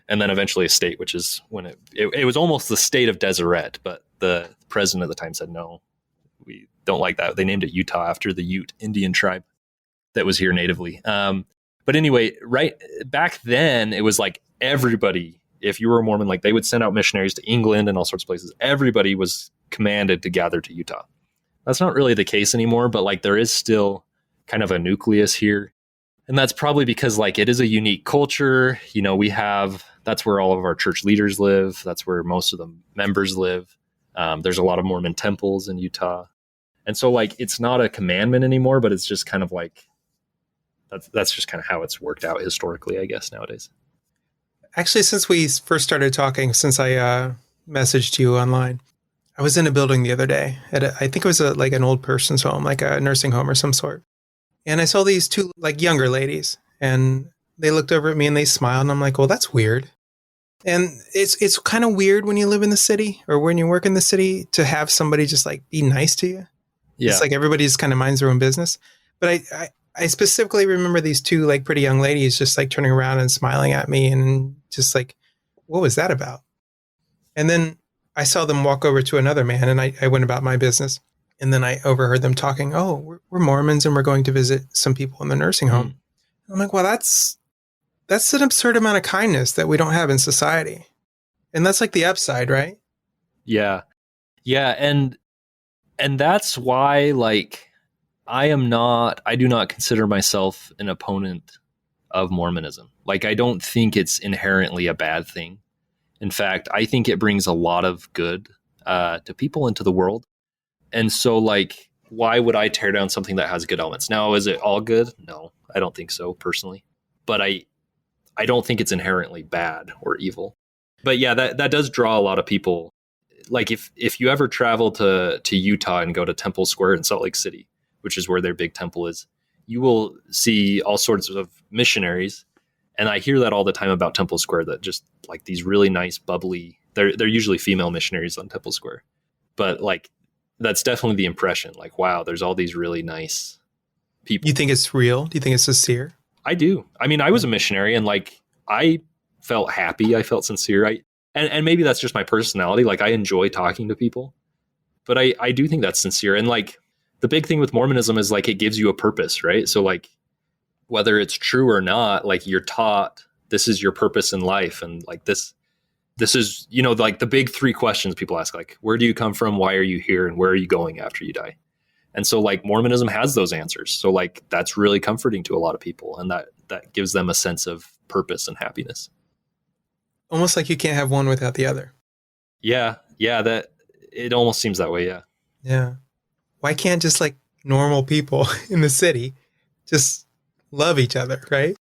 Speaker 3: and then eventually a state, which is when it was almost the state of Deseret, but the president at the time said, no, we don't like that. They named it Utah after the Ute Indian tribe that was here natively. But anyway, right back then, it was like everybody, if you were a Mormon, like they would send out missionaries to England and all sorts of places. Everybody was commanded to gather to Utah. That's not really the case anymore, but like there is still kind of a nucleus here. And that's probably because like it is a unique culture. That's where all of our church leaders live. That's where most of the members live. There's a lot of Mormon temples in Utah. And so like, it's not a commandment anymore, but it's just kind of like, that's just kind of how it's worked out historically, I guess, nowadays.
Speaker 1: Actually, since we first started talking, since I messaged you online, I was in a building the other day I think it was like an old person's home, like a nursing home or some sort. And I saw these 2 like younger ladies, and they looked over at me and they smiled, and I'm like, well, that's weird. And it's kind of weird when you live in the city or when you work in the city to have somebody just like be nice to you. Yeah. It's like everybody just kind of minds their own business. But I specifically remember these 2 like pretty young ladies just like turning around and smiling at me, and just like, what was that about? And then I saw them walk over to another man, and I went about my business. And then I overheard them talking, oh, we're Mormons and we're going to visit some people in the nursing home. I'm like, well, that's an absurd amount of kindness that we don't have in society. And that's like the upside, right?
Speaker 3: Yeah. Yeah. And that's why, like, I do not consider myself an opponent of Mormonism. Like, I don't think it's inherently a bad thing. In fact, I think it brings a lot of good to people into the world. And so, like, why would I tear down something that has good elements? Now, is it all good? No, I don't think so, personally. But I don't think it's inherently bad or evil. But yeah, that does draw a lot of people. Like if you ever travel to Utah and go to Temple Square in Salt Lake City, which is where their big temple is, you will see all sorts of missionaries. And I hear that all the time about Temple Square, that just like these really nice, bubbly, they're usually female missionaries on Temple Square. But like, that's definitely the impression. Like, wow, there's all these really nice people.
Speaker 1: You think it's real? Do you think it's sincere?
Speaker 3: I do. I mean, I was a missionary and like, I felt happy. I felt sincere. And maybe that's just my personality. Like I enjoy talking to people, but I do think that's sincere. And like the big thing with Mormonism is like, it gives you a purpose, right? So like, whether it's true or not, like you're taught this is your purpose in life. And like this is, you know, like the big three questions people ask, like, where do you come from? Why are you here? And where are you going after you die? And so like Mormonism has those answers. So like, that's really comforting to a lot of people. And that gives them a sense of purpose and happiness.
Speaker 1: Almost like you can't have one without the other.
Speaker 3: Yeah. That it almost seems that way. Yeah.
Speaker 1: Yeah. Why can't just like normal people in the city just love each other, right?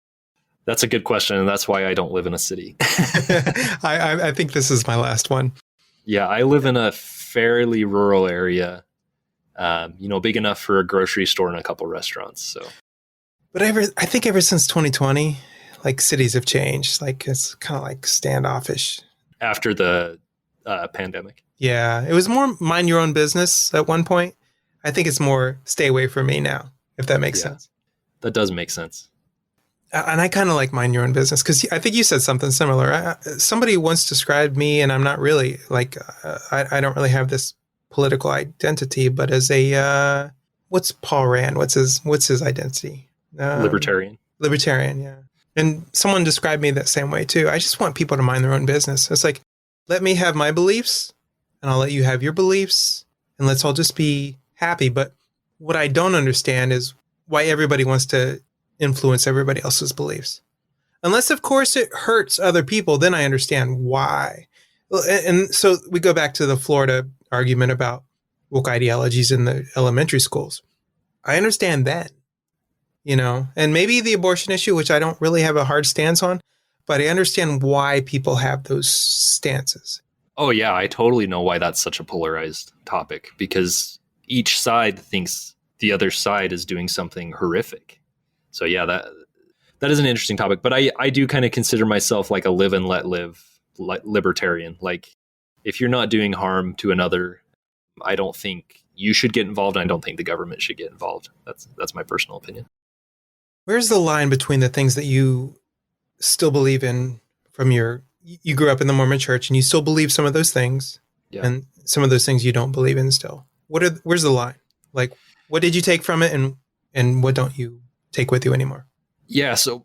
Speaker 3: That's a good question. And that's why I don't live in a city.
Speaker 1: I think this is my last one.
Speaker 3: Yeah. I live in a fairly rural area, big enough for a grocery store and a couple restaurants. So,
Speaker 1: but I think ever since 2020, like cities have changed. Like it's kind of like standoffish.
Speaker 3: After the pandemic.
Speaker 1: Yeah. It was more mind your own business at one point. I think it's more stay away from me now, if that makes sense. That
Speaker 3: does make sense.
Speaker 1: And I kind of like mind your own business because I think you said something similar. Somebody once described me, and I'm not really like, I don't really have this political identity, but as a, what's Paul Rand? What's his identity?
Speaker 3: Libertarian.
Speaker 1: Libertarian, yeah. And someone described me that same way too. I just want people to mind their own business. It's like, let me have my beliefs and I'll let you have your beliefs and let's all just be happy. But what I don't understand is why everybody wants to influence everybody else's beliefs. Unless, of course, it hurts other people, then I understand why. And so we go back to the Florida argument about woke ideologies in the elementary schools. I understand that. And maybe the abortion issue, which I don't really have a hard stance on, but I understand why people have those stances.
Speaker 3: Oh, yeah, I totally know why that's such a polarized topic, because each side thinks the other side is doing something horrific. So, yeah, that is an interesting topic. But I do kind of consider myself like a live and let live libertarian. Like, if you're not doing harm to another, I don't think you should get involved. And I don't think the government should get involved. That's my personal opinion.
Speaker 1: Where's the line between the things that you still believe in from you grew up in the Mormon church and you still believe some of those things and some of those things you don't believe in still? Where's the line? Like, what did you take from it and what don't you take with you anymore?
Speaker 3: Yeah. So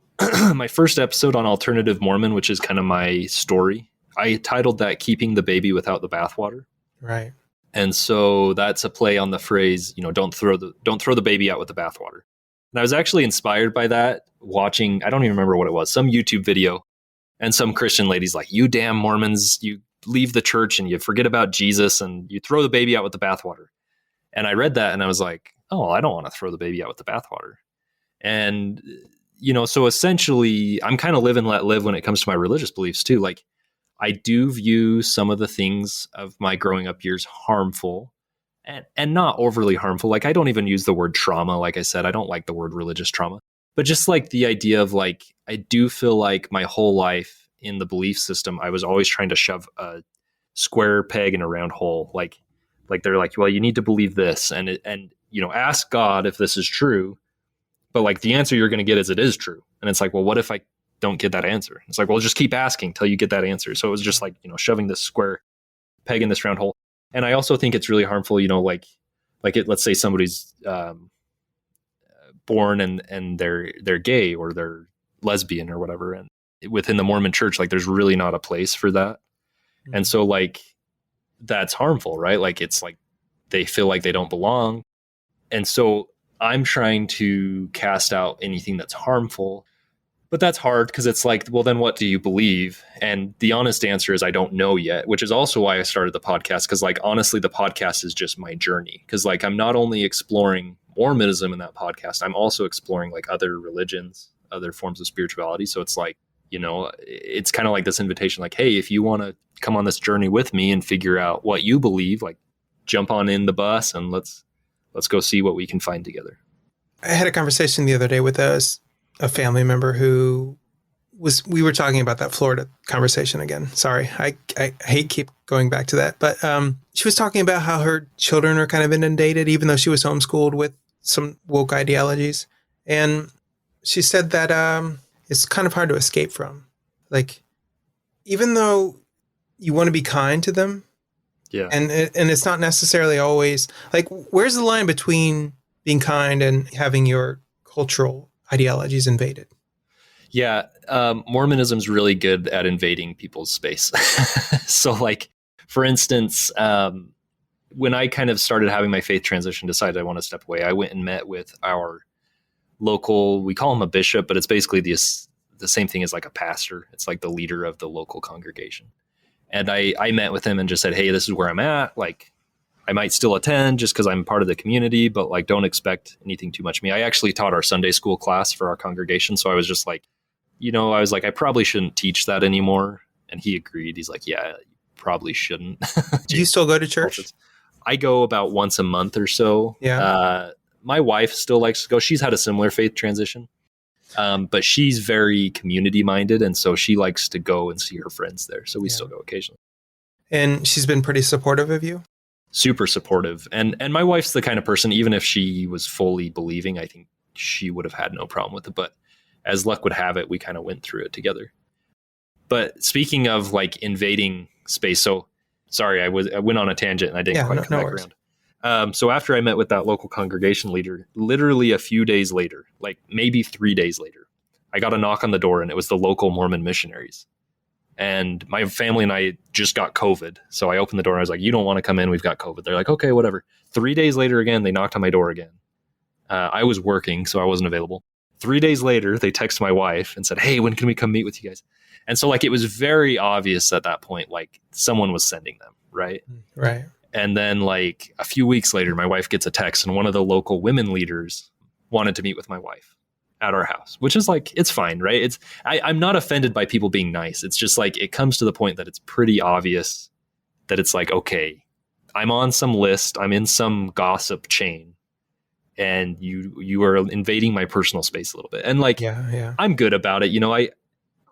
Speaker 3: my first episode on Alternative Mormon, which is kind of my story, I titled that Keeping the Baby Without the Bathwater.
Speaker 1: Right.
Speaker 3: And so that's a play on the phrase, don't throw the baby out with the bathwater. And I was actually inspired by that watching, I don't even remember what it was, some YouTube video. And some Christian lady's like, you damn Mormons, you leave the church and you forget about Jesus and you throw the baby out with the bathwater. And I read that and I was like, oh, I don't want to throw the baby out with the bathwater. And, so essentially I'm kind of live and let live when it comes to my religious beliefs too. Like, I do view some of the things of my growing up years harmful and not overly harmful. Like, I don't even use the word trauma. Like I said, I don't like the word religious trauma, but just like the idea of like, I do feel like my whole life in the belief system, I was always trying to shove a square peg in a round hole. Like they're like, well, you need to believe this and ask God if this is true. But like the answer you're going to get is it is true. And it's like, well, what if I don't get that answer? It's like, well, just keep asking till you get that answer. So it was just like, shoving this square peg in this round hole. And I also think it's really harmful, let's say somebody's born and they're gay or they're lesbian or whatever. And within the Mormon church, like there's really not a place for that. Mm-hmm. And so like, that's harmful, right? Like, it's like they feel like they don't belong. And so I'm trying to cast out anything that's harmful. But that's hard because it's like, well, then what do you believe? And the honest answer is I don't know yet, which is also why I started the podcast. Because like, honestly, the podcast is just my journey. Because like, I'm not only exploring Mormonism in that podcast, I'm also exploring like other religions, other forms of spirituality. So it's like, it's kind of like this invitation, like, hey, if you want to come on this journey with me and figure out what you believe, like jump on in the bus and let's go see what we can find together.
Speaker 1: I had a conversation the other day with a family member who we were talking about that Florida conversation again. Sorry, I hate keep going back to that. But she was talking about how her children are kind of inundated, even though she was homeschooled, with some woke ideologies. And she said that it's kind of hard to escape from. Like, even though you want to be kind to them,
Speaker 3: yeah,
Speaker 1: and it's not necessarily always, like, where's the line between being kind and having your cultural ideologies invaded?
Speaker 3: Yeah, Mormonism's really good at invading people's space. So, like, for instance, when I kind of started having my faith transition, decided I want to step away, I went and met with our local, we call him a bishop, but it's basically the same thing as like a pastor. It's like the leader of the local congregation. And I met with him and just said, hey, this is where I'm at. Like, I might still attend just because I'm part of the community, but like, don't expect anything too much of me. I actually taught our Sunday school class for our congregation. So I was just like, I probably shouldn't teach that anymore. And he agreed. He's like, yeah, you probably shouldn't.
Speaker 1: Do you still go to church?
Speaker 3: I go about once a month or so.
Speaker 1: Yeah.
Speaker 3: My wife still likes to go. She's had a similar faith transition, but she's very community minded. And so she likes to go and see her friends there. So we still go occasionally.
Speaker 1: And she's been pretty supportive of you?
Speaker 3: Super supportive. And my wife's the kind of person, even if she was fully believing, I think she would have had no problem with it. But as luck would have it, we kind of went through it together. But speaking of like invading space, so sorry, I went on a tangent and I didn't quite come back around. So after I met with that local congregation leader, literally a few days later, like maybe 3 days later, I got a knock on the door and it was the local Mormon missionaries. And my family and I just got COVID. So I opened the door and I was like, you don't want to come in. We've got COVID. They're like, okay, whatever. 3 days later, again, they knocked on my door again. I was working, so I wasn't available. 3 days later, they texted my wife and said, hey, when can we come meet with you guys? And so like, it was very obvious at that point, like someone was sending them. Right.
Speaker 1: Right. And
Speaker 3: then like a few weeks later, my wife gets a text and one of the local women leaders wanted to meet with my wife at our house, which is like, it's fine. Right. I'm not offended by people being nice. It's just like, it comes to the point that it's pretty obvious that it's like, okay, I'm on some list. I'm in some gossip chain and you are invading my personal space a little bit. And like, I'm good about it.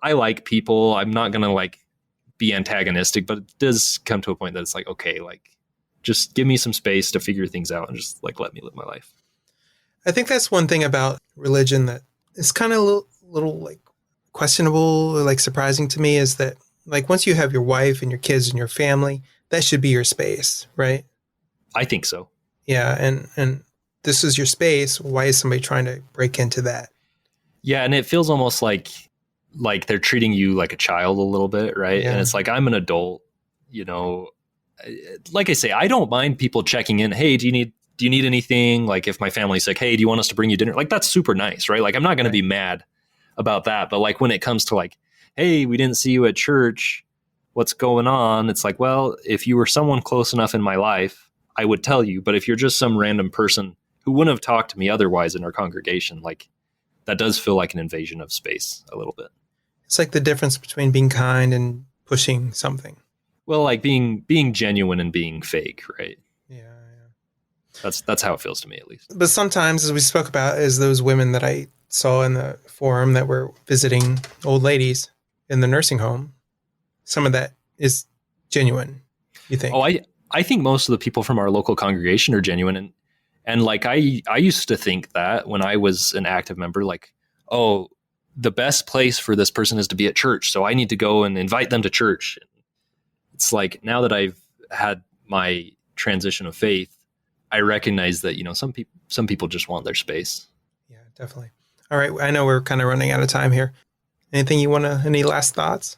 Speaker 3: I like people. I'm not going to like be antagonistic, but it does come to a point that it's like, okay, like just give me some space to figure things out and just like, let me live my life.
Speaker 1: I think that's one thing about religion that is kind of a little like questionable or like surprising to me, is that like, once you have your wife and your kids and your family, that should be your space, right?
Speaker 3: I think so.
Speaker 1: Yeah. And this is your space. Why is somebody trying to break into that?
Speaker 3: Yeah. And it feels almost like they're treating you like a child a little bit. Right. Yeah. And it's like, I'm an adult, like I say, I don't mind people checking in. Hey, do you need anything? Like if my family's like, hey, do you want us to bring you dinner? Like, that's super nice. Right. Like, I'm not going to be mad about that. But like, when it comes to like, hey, we didn't see you at church, what's going on? It's like, well, if you were someone close enough in my life, I would tell you. But if you're just some random person who wouldn't have talked to me otherwise in our congregation, like that does feel like an invasion of space a little bit.
Speaker 1: It's like the difference between being kind and pushing something.
Speaker 3: Well, like being genuine and being fake, right?
Speaker 1: Yeah.
Speaker 3: That's how it feels to me, at least.
Speaker 1: But sometimes, as we spoke about, is those women that I saw in the forum that were visiting old ladies in the nursing home, some of that is genuine, you think?
Speaker 3: Oh, I think most of the people from our local congregation are genuine. And like, I used to think that when I was an active member, like, oh, the best place for this person is to be at church. So I need to go and invite them to church. It's like, now that I've had my transition of faith, I recognize that, some people just want their space.
Speaker 1: Yeah, definitely. All right. I know we're kind of running out of time here. Anything any last thoughts?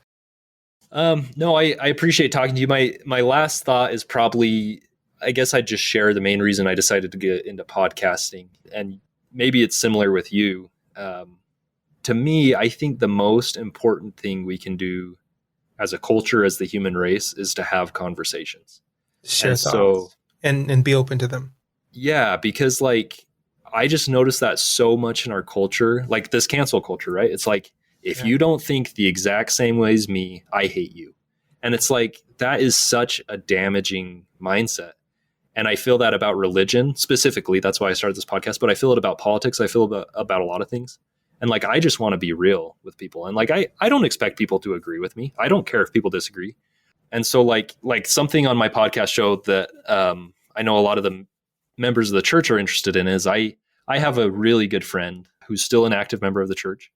Speaker 3: No, I appreciate talking to you. My last thought is probably, I guess I'd just share the main reason I decided to get into podcasting, and maybe it's similar with you. To me, I think the most important thing we can do as a culture, as the human race, is to have conversations.
Speaker 1: Share thoughts and be open to them.
Speaker 3: Yeah, because like, I just noticed that so much in our culture, like this cancel culture, right? It's like, If you don't think the exact same way as me, I hate you. And it's like, that is such a damaging mindset. And I feel that about religion specifically. That's why I started this podcast. But I feel it about politics. I feel about a lot of things. And like, I just want to be real with people. And like, I don't expect people to agree with me. I don't care if people disagree. And so like something on my podcast show that I know a lot of the members of the church are interested in is I have a really good friend who's still an active member of the church.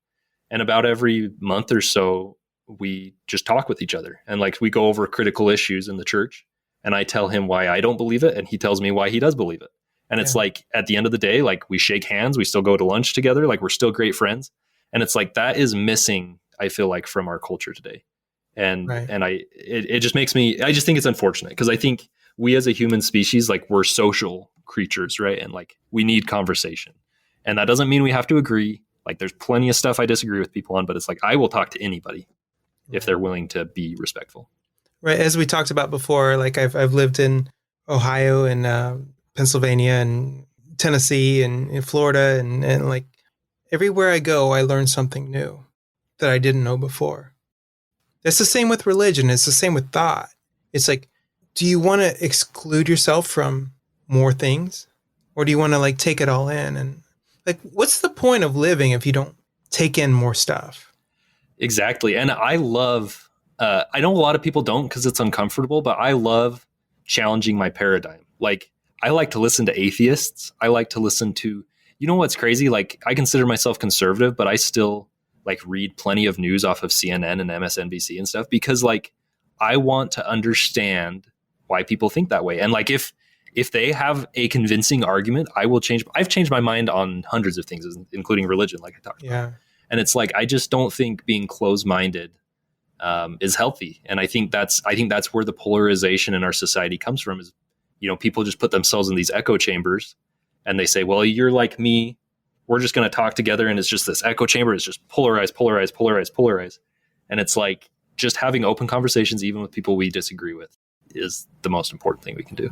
Speaker 3: And about every month or so, we just talk with each other. And like, we go over critical issues in the church. And I tell him why I don't believe it. And he tells me why he does believe it. And it's like, at the end of the day, like, we shake hands, we still go to lunch together. Like, we're still great friends. And it's like, that is missing, I feel like, from our culture today. And, it just makes me, I just think it's unfortunate, because I think we as a human species, like, we're social creatures, right? And like, we need conversation. And that doesn't mean we have to agree. Like, there's plenty of stuff I disagree with people on, but it's like, I will talk to anybody if they're willing to be respectful.
Speaker 1: Right. As we talked about before, like, I've lived in Ohio and Pennsylvania and Tennessee and in Florida. And like, everywhere I go, I learn something new that I didn't know before. It's the same with religion. It's the same with thought. It's like, do you want to exclude yourself from more things? Or do you want to like take it all in? And like, what's the point of living if you don't take in more stuff?
Speaker 3: Exactly. And I love, I know a lot of people don't because it's uncomfortable, but I love challenging my paradigm. Like, I like to listen to atheists. I like to listen to, you know what's crazy? Like, I consider myself conservative, but I still like read plenty of news off of CNN and MSNBC and stuff, because like, I want to understand why people think that way. And like, if they have a convincing argument, I will change. I've changed my mind on hundreds of things, including religion, like I talked about. And it's like, I just don't think being closed-minded is healthy. And I think that's where the polarization in our society comes from, is, you know, people just put themselves in these echo chambers and they say, well, you're like me. We're just going to talk together. And it's just this echo chamber. It's just polarize. And it's like, just having open conversations, even with people we disagree with, is the most important thing we can do.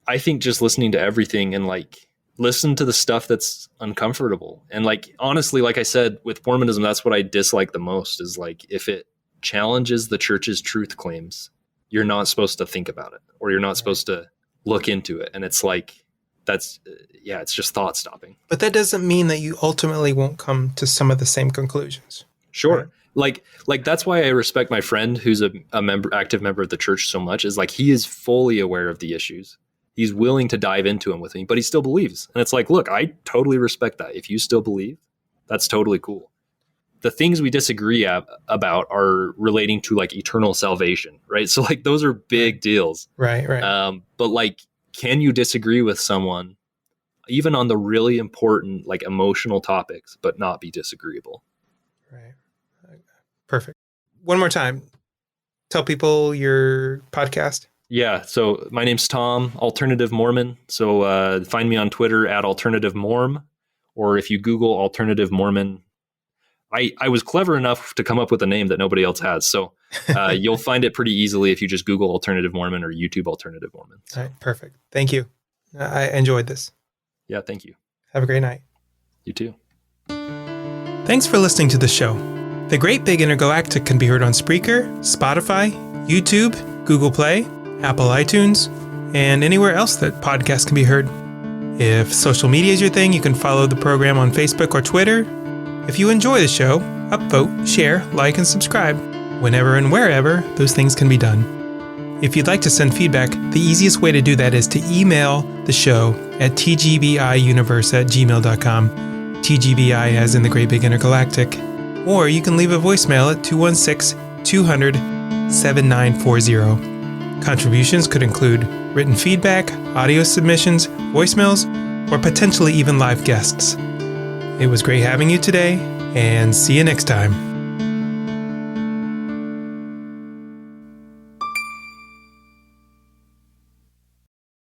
Speaker 3: I think just listening to everything and like, listen to the stuff that's uncomfortable. And like, honestly, like I said, with Mormonism, that's what I dislike the most, is like, if it challenges the church's truth claims, you're not supposed to think about it, or you're not supposed to look into it. And it's like, that's, it's just thought stopping.
Speaker 1: But that doesn't mean that you ultimately won't come to some of the same conclusions.
Speaker 3: Sure. Right? Like that's why I respect my friend who's a active member of the church so much, is like, he is fully aware of the issues. He's willing to dive into them with me, but he still believes. And it's like, look, I totally respect that. If you still believe, that's totally cool. The things we disagree about are relating to like eternal salvation, right? So like, those are big deals.
Speaker 1: Right.
Speaker 3: But like, can you disagree with someone even on the really important, like, emotional topics, but not be disagreeable?
Speaker 1: Right. Perfect. One more time. Tell people your podcast.
Speaker 3: Yeah. So my name's Tom, Alternative Mormon. So find me on Twitter at Alternative Morm, or if you Google Alternative Mormon, I was clever enough to come up with a name that nobody else has. So you'll find it pretty easily if you just Google Alternative Mormon or YouTube Alternative Mormon. So.
Speaker 1: All right. Perfect. Thank you. I enjoyed this.
Speaker 3: Yeah. Thank you.
Speaker 1: Have a great night.
Speaker 3: You too.
Speaker 1: Thanks for listening to the show. The Great Big Intergalactic can be heard on Spreaker, Spotify, YouTube, Google Play, Apple iTunes, and anywhere else that podcasts can be heard. If social media is your thing, you can follow the program on Facebook or Twitter. If you enjoy the show, upvote, share, like, and subscribe. Whenever and wherever those things can be done. If you'd like to send feedback, the easiest way to do that is to email the show at tgbiuniverse@gmail.com, TGBI as in the Great Big Intergalactic. Or you can leave a voicemail at 216-200-7940. Contributions could include written feedback, audio submissions, voicemails, or potentially even live guests. It was great having you today, and see you next time.